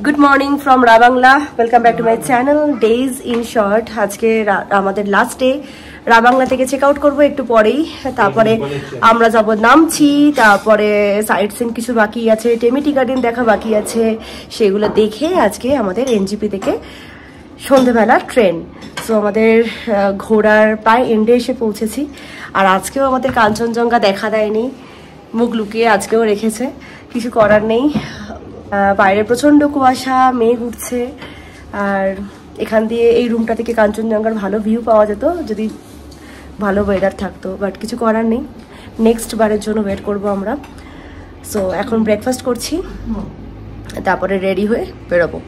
Good morning from Ravangla. Welcome back to my channel days in short. আজকে আমাদের last day. Ravangla থেকে check out করবো একটু পরেই। তারপরে আমরা যাব নামছি, তারপরে সাইট সিন কিছু বাকি আছে, টেমিটি গার্ডেন দেখা বাকি আছে, সেগুলো দেখে আজকে আমাদের এনজিপি থেকে সন্ধেবেলা ট্রেন। সো আমাদের ঘোড়ার প্রায় এন্ডে এসে পৌঁছেছি। আর আজকেও আমাদের কাঞ্চনজঙ্ঘা দেখা দেয়নি, মুখ লুকিয়ে আজকেও রেখেছে, কিছু করার নেই। বাইরে প্রচন্ড কুয়াশা, মেঘ উঠছে। আর এখান দিয়ে এই রুমটা থেকে কাঞ্চনজঙ্ঘার ভালো ভিউ পাওয়া যেত যদি ভালো ওয়েদার থাকতো, বাট কিছু করার নেই। নেক্সট বারের জন্য ওয়েট করব আমরা। সো এখন ব্রেকফাস্ট করছি, তারপরে রেডি হয়ে বেরোবো।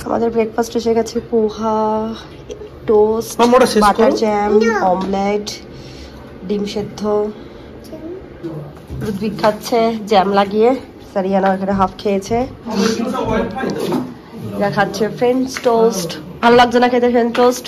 আমাদের ব্রেকফাস্ট এসে গেছে, পোহা, টোস্ট, বাটার জ্যাম, অমলেট, ডিম সেদ্ধ। রুদ্বিক খাচ্ছে জ্যাম লাগিয়ে, সারিয়ানা এখানে হাফ খেয়েছে। যা খাচ্ছে ফ্রেঞ্চ টোস্ট। ভালো লাগছে না খেতে French toast?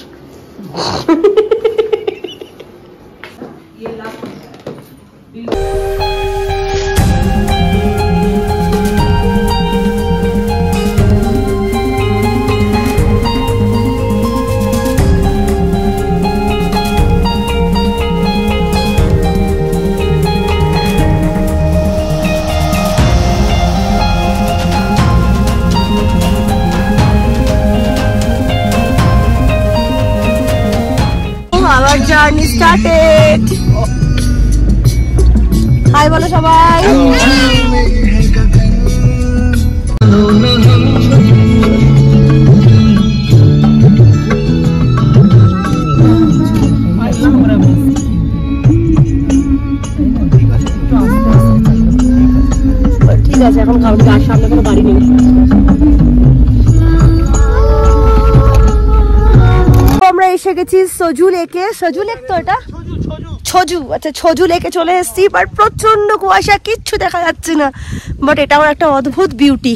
Our journey started. Hi বলো সবাই। ঠিক আছে, এখন কারণ গাছ সামনে কোনো গাড়ি নেই। আমরা এসে গেছি সজু লেকে। সজু লেক তো এটা ছজু, আচ্ছা ছজু লেকে চলে এসেছি। বাট প্রচন্ড কুয়াশা, কিচ্ছু দেখা যাচ্ছে না। বাট এটাও একটা অদ্ভুত বিউটি,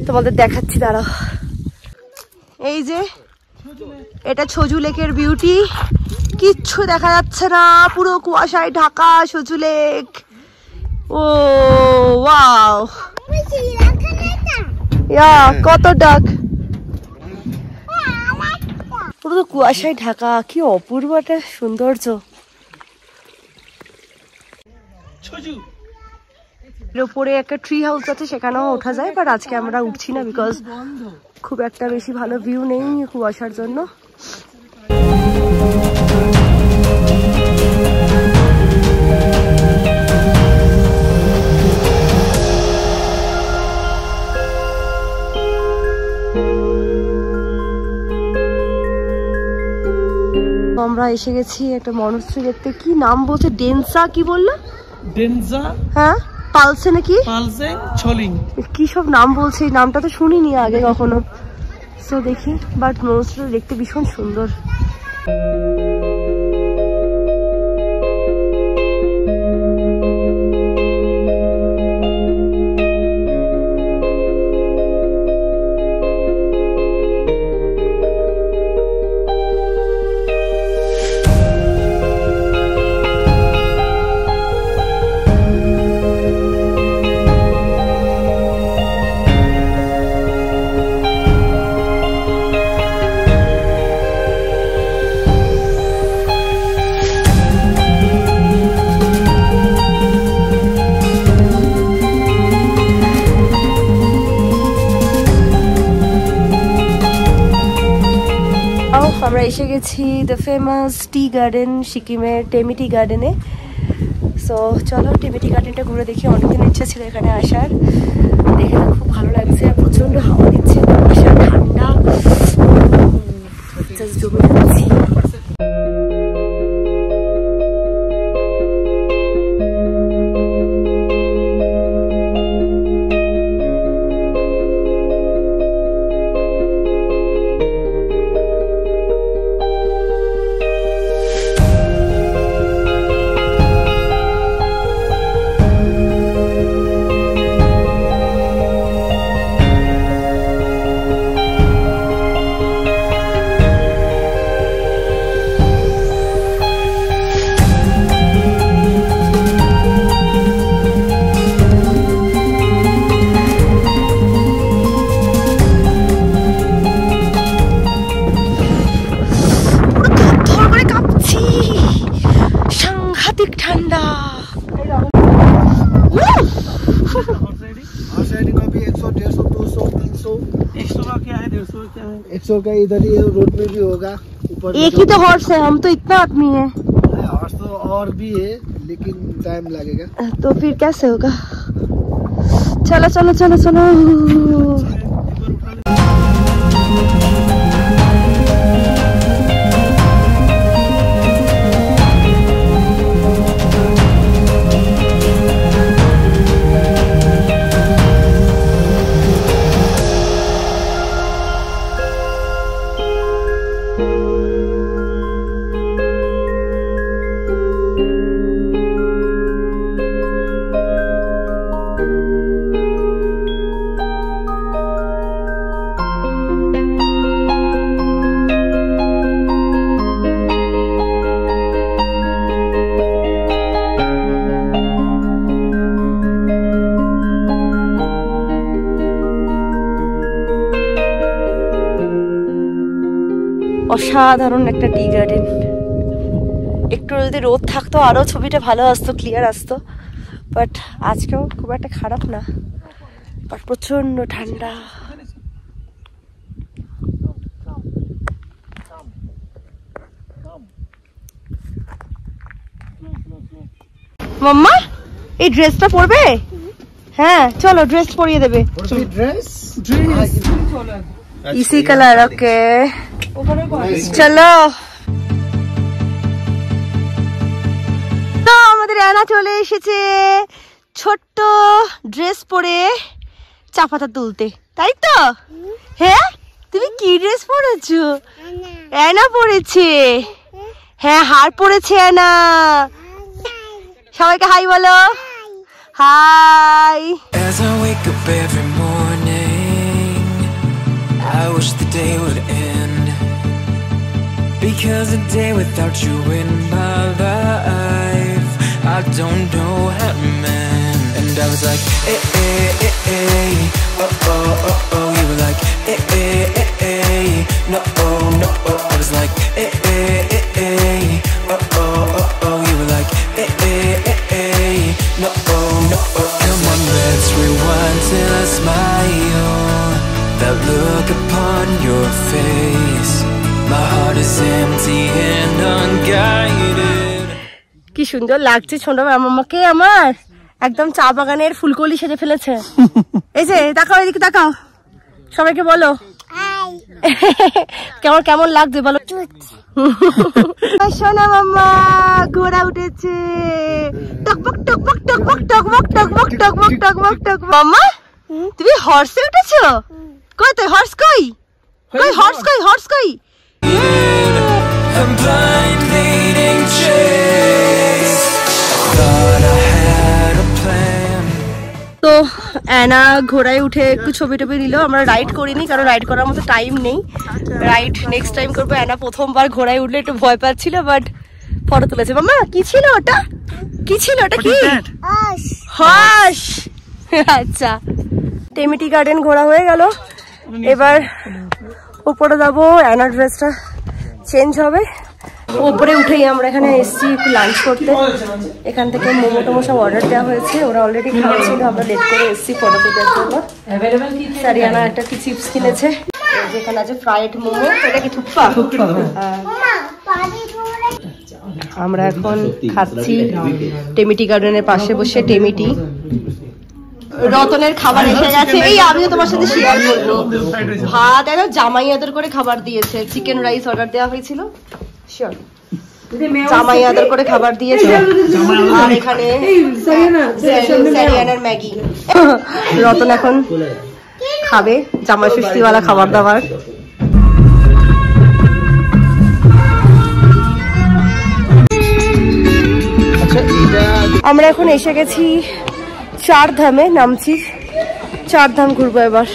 তোমাদের দেখাচ্ছি দাঁড়াও। এই যে এটা ছজু লেকের বিউটি, কিচ্ছু দেখা যাচ্ছে না, পুরো কুয়াশায় ঢাকা সজু লেক। ও ওয়াও, কত ডাক, পুরো তো কুয়াশায় ঢাকা। কি অপূর্ব একটা সৌন্দর্য। উপরে একটা ট্রি হাউস আছে, সেখানেও ওঠা যায়, বাট আজকে আমরা উঠছি না, বিকজ খুব একটা বেশি ভালো ভিউ নেই কুয়াশার জন্য। আমরা এসে গেছি একটা মনস্ট্রি দেখতে। কি নাম বলছে? ডেনসা কি বললো? ডেনসা, হ্যাঁ পালসে নাকি পালসে ছলিং, কি সব নাম বলছে। এই নামটা তো শুনিনি আগে কখনো। সো দেখি, বাট মনস্ট্রি দেখতে ভীষণ সুন্দর। আমরা এসে গেছি দ্য ফেমাস টি গার্ডেন, সিকিমের টেমিটি গার্ডেনে। সো চলো টেমিটি গার্ডেনটা ঘুরে দেখি। অনেকদিন ইচ্ছা ছিল এখানে আসার, দেখে তো খুব ভালো লাগছে। প্রচন্ড হাওয়া দিচ্ছে, কুয়াশা, ঠান্ডা, জাস্ট জমে যাচ্ছি। 100 का क्या है, 150 का क्या है? 100 का इधर ही रोड में भी होगा, ऊपर एक ही तो हॉर्स है, हम तो इतना आदमी है। हॉर्स तो और भी है लेकिन टाइम लगेगा। तो फिर कैसे होगा? चलो चलो चलो चलो। অসাধারণ একটা টি গার্ডেন। একটু যদি রোদ থাকতো আরো ছবিটা ভালো আসতো, ক্লিয়ার আসতো, বাট আজকেও খুব একটা খারাপ না, বাট প্রচন্ড ঠান্ডা। মাম্মা এই ড্রেসটা পরবে? হ্যাঁ চলো ড্রেস পরিয়ে দেবে। ड्रेस इसी कलर ओके चलो। তো আমাদের অ্যানা চলে এসেছে ছোট্ট ড্রেস পরে চা পাতা তুলতে, তাই তো? হ্যাঁ তুমি কি ড্রেস পরেছো? অ্যানা পরেছে, হ্যাঁ হার পরেছে অ্যানা। সবাইকে হাই বলো। High. As I wake up every morning, I wish the day would end, because a day without you in my life, I don't know how to mend. And I was like, eh, eh, eh, eh, oh, oh, oh, oh. You were like, eh, eh, eh, eh, no, oh, no, oh. I was like, eh, eh, eh, eh, oh, oh, oh, oh. You were like, eh, eh, eh, eh, no, oh, no, oh. Come on, let's rewind till I smile, that look upon your face. My heart is empty and unguided. কি সুন্দর লাগছে ছোট মামাকে আমার, একদম চা বাগানের ফুলকলি সেজে ফেলেছে। এই যে তাকাও, এদিকে তাকাও, সবাইকে বলো কেমন কেমন লাগছে বলো। সোনা মাম্মা ঘোড়া উঠেছে, টকবক টকবক টকবক টকবক টকবক টকবক টকবক টকবক। মাম্মা তুমি হর্সে উঠেছো? কই তো হর্স কই? কই হর্স কই? হর্স কই? I'm blind leading chase. Thought I had a plan. তো অ্যানা ঘোড়ায় উঠে একটু ছবি টবি নিল। আমরা রাইড করিনি কারণ রাইড করার মতো টাইম নেই, রাইড নেক্সট টাইম করবো। অ্যানা প্রথমবার ঘোড়ায় উঠলে একটু ভয় পাচ্ছিল, বাট ফটো তুলেছে। মামা কি ছিল ওটা? কি ছিল ওটা? কি হাঁস? আচ্ছা টেমিটি গার্ডেন ঘোরা হয়ে গেল, এবার উপরে যাবো। অ্যানার ড্রেসটা চেঞ্জ হবে। উপরে উঠেই আমরা এখানে এসছি একটু লাঞ্চ করতে। এখান থেকে মোমো টোমো সব অর্ডার দেওয়া হয়েছে, ওরা অলরেডি খাওয়াচ্ছিল, আমরা লেট করে এসছি ফটো তোলার জন্য। সারিয়ানা একটা কি চিপস কিনেছে, যেখানে আছে ফ্রাইড মোমো। এটা কি থুপ্পা? আমরা এখন খাচ্ছি টেমিটি গার্ডেনের পাশে বসে টেমিটি। রতনের খাবার এসে গেছে, এই আমিও তোমার সাথে শেয়ার করবো। ভাত একদম জামাই আদর করে খাবার দিয়েছে, চিকেন রাইস অর্ডার দেওয়া হয়েছিল, শিওর জামাই আদর করে খাবার দিয়েছে। আর এখানে সারিয়ানার ম্যাগি। রতন এখন খাবে জামাই ষষ্ঠীওয়ালা খাবার দাবার। আমরা এখন এসে গেছি চারধামে, নামছি চারধাম ঘুরবো এবার।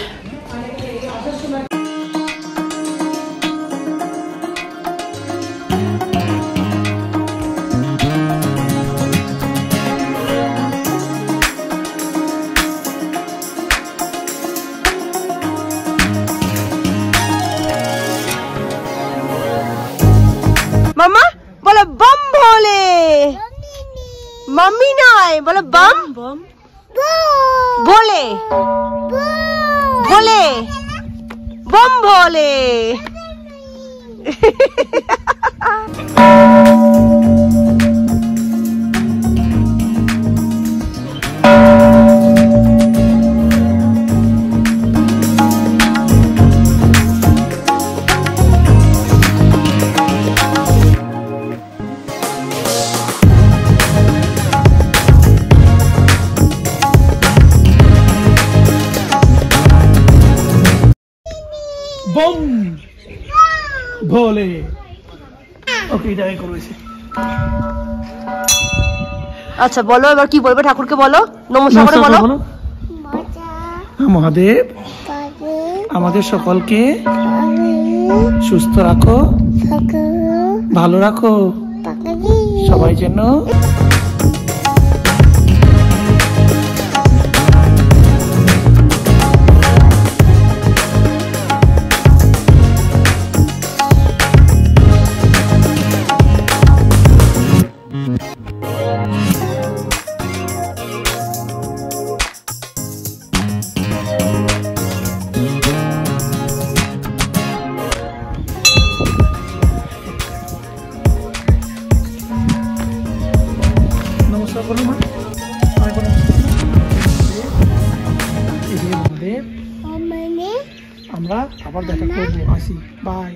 মাম্মা বলো বম ভোলে, মাম্মি নয় বলো বম ভোলে ভোলে बम भोले। बम भोले। ओके এটাই করেছে। আচ্ছা বলো এবার কি বলবে ঠাকুরকে বলো নমস্কার করে বলো। মহাদেব আমাদের সকলকে সুস্থ রাখো, ভালো রাখো, সবাই যেন আমরা আবার দেখা করবো। আসি, বাই।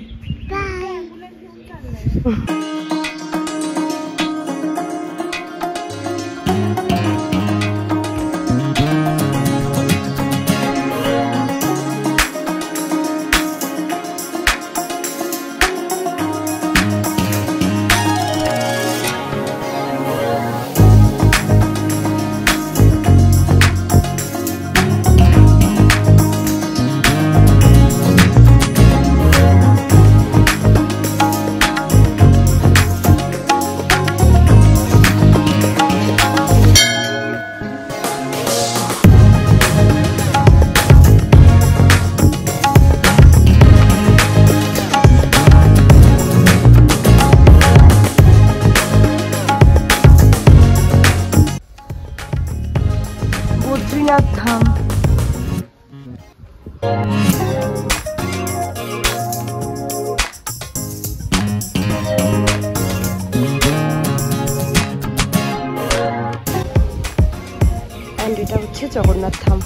বদ্রীনাথ ধাম। এন্ড এটা হচ্ছে জগন্নাথ ধাম।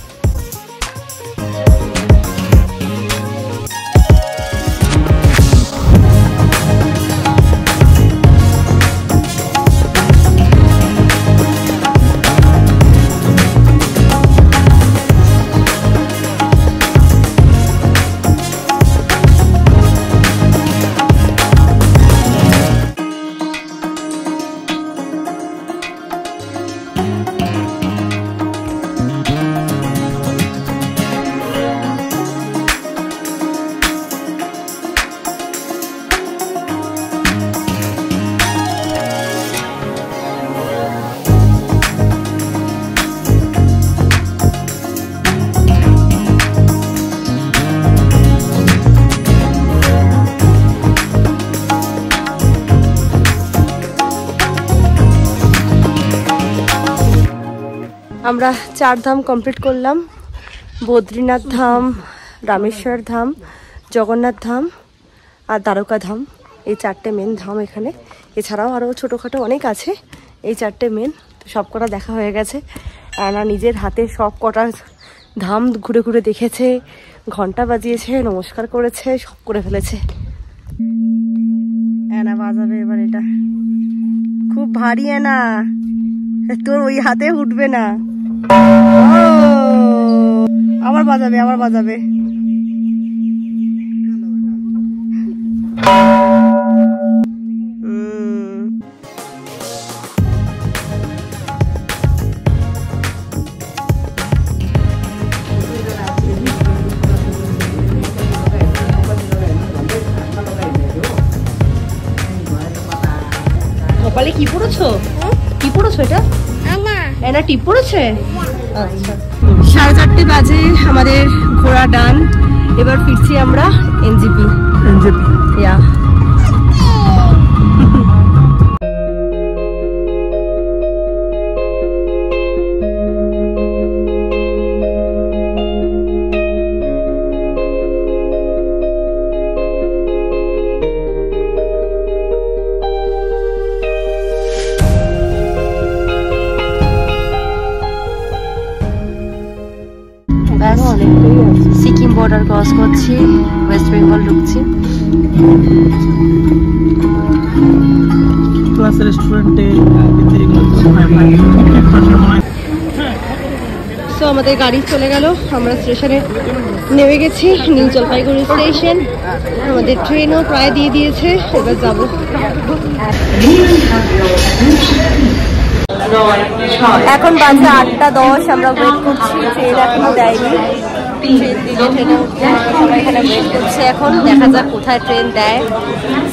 আমরা 4 ধাম কমপ্লিট করলাম, বদ্রীনাথ ধাম, রামেশ্বর ধাম, জগন্নাথ ধাম আর দ্বারকা ধাম। এই 4টে মেন ধাম এখানে, এছাড়াও আরও ছোটোখাটো অনেক আছে, এই 4টে মেন। তো সব কটা দেখা হয়ে গেছে। অ্যানা নিজের হাতে সব কটা ধাম ঘুরে ঘুরে দেখেছে, ঘন্টা বাজিয়েছে, নমস্কার করেছে, সব করে ফেলেছে। অ্যানা বাজাবে এবার, এটা খুব ভারী অ্যানা, তোর ওই হাতে উঠবে না। আবার বাজাবে, আবার বাজাবে। কপালে কি পড়েছো? কি পড়েছো এটা? এনা টিপ পড়েছে। আচ্ছা, 4:30 বাজে, আমাদের ঘোড়া ডান। এবার ফিরছি আমরা এনজেপি। ইয়া ক্রস করছি, ওয়েস্ট বেঙ্গল ঢুকছি। ক্লাস রেস্টুরেন্টে তো আমাদের গাড়ি চলে গেল, আমরা স্টেশনে নেমে গেছি, নিউ জলপাইগুড়ি স্টেশন। আমাদের ট্রেনও প্রায় দিয়ে দিয়েছে, এবার যাব। এখন বাজে 8:10, আমরা ওয়েট করছি, ট্রেন এখনো দেয়নি। ট্রেন দিলে ট্রেনে উঠবো, সবাই এখানে ওয়েট করছে। এখন দেখা যাক কোথায় ট্রেন দেয়।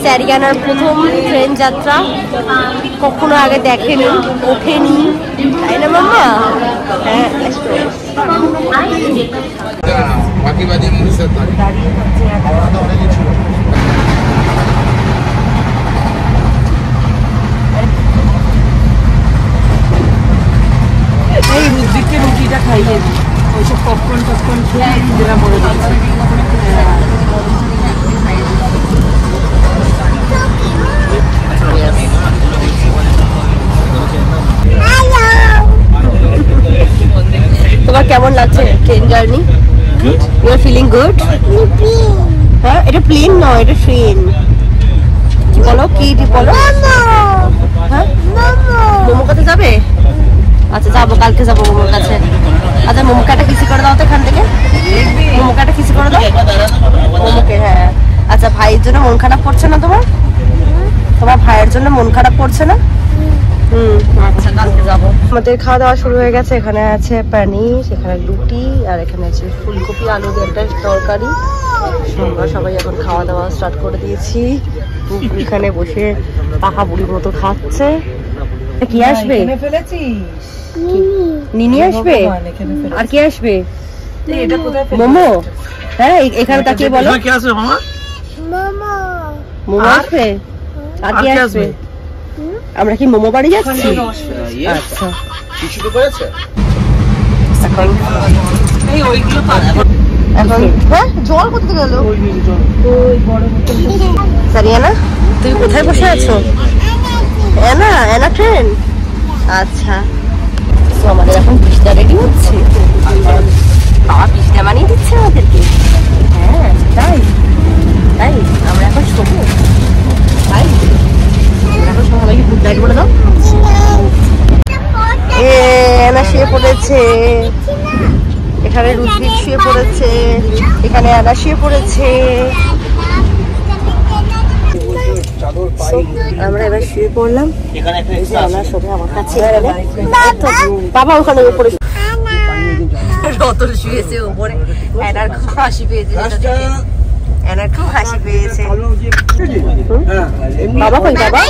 স্যারিয়ানার প্রথম ট্রেন যাত্রা, কখনো আগে দেখেনি, ওঠেনি, তাই না মাম্মা? হ্যাঁ, এই রুদ্রিককে রুটিটা খাইয়ে দিই, ওইসব পপকর্ন টপকর্ন খেয়ে নিজেরা বলে দিচ্ছে। তোমার কেমন লাগছে train journey? You are feeling good? হ্যাঁ, এটা প্লেন নয়, এটা ট্রেন। কি বলো, কি বলো? হ্যাঁ, মোমো কাছে যাবে? আচ্ছা যাবো, কালকে যাবো মোমোর কাছে। আচ্ছা মোমো কাটা কিসি করে দাও তো এখান থেকে, মোমো কাটা কিসি করে দাও মোমোকে। হ্যাঁ আচ্ছা, ভাইয়ের জন্য মন খারাপ করছে না তোমার? তোমার ভাইয়ের জন্য মন খারাপ করছে না? আচ্ছা কালকে যাবো। আমাদের খাওয়া দাওয়া শুরু হয়ে গেছে। এখানে আছে পনির, এখানে রুটি, আর এখানে আছে ফুলকপি আলু দিয়ে একটা তরকারি। আমরা সবাই এখন খাওয়া দাওয়া স্টার্ট করে দিয়েছি। এখানে বসে পাহা বুড়ির মতো খাচ্ছে। কি আসবে? নিনি আসবে, আর কি আসবে? মোমো। হ্যাঁ এখানে তাকিয়ে বলো, মোমো আসবে, আর কি আসবে? আমরা কি মোমো বাড়ি যাচ্ছি? আচ্ছা এখন হ্যাঁ জল কোথায় গেল? সারিয়ানা তুমি কোথায় বসে আছো? এনা, এনা ট্রেন। আচ্ছা, তো আমাদের এখন পিস্তা রেডি হচ্ছে। বাবা পিস্তা বানিয়ে দিচ্ছে আমাদেরকে। হ্যাঁ তাই তাই আমরা এখন শোবো, তাই এখন সবাইকে গুড নাইট বলে দাও। এনা শুয়ে পড়েছে, এখানে রুদ্রিক শুয়ে পড়েছে, এখানে এনা শুয়ে পড়েছে। আমরা এবার শুয়ে পড়লাম। আমার কাছে বাবা ওখানে উপরে রতন শুয়েছে উপরে। এনার খুব হাসি পেয়েছে, এনার খুব হাসি পেয়েছে। বাবা কই? বাবা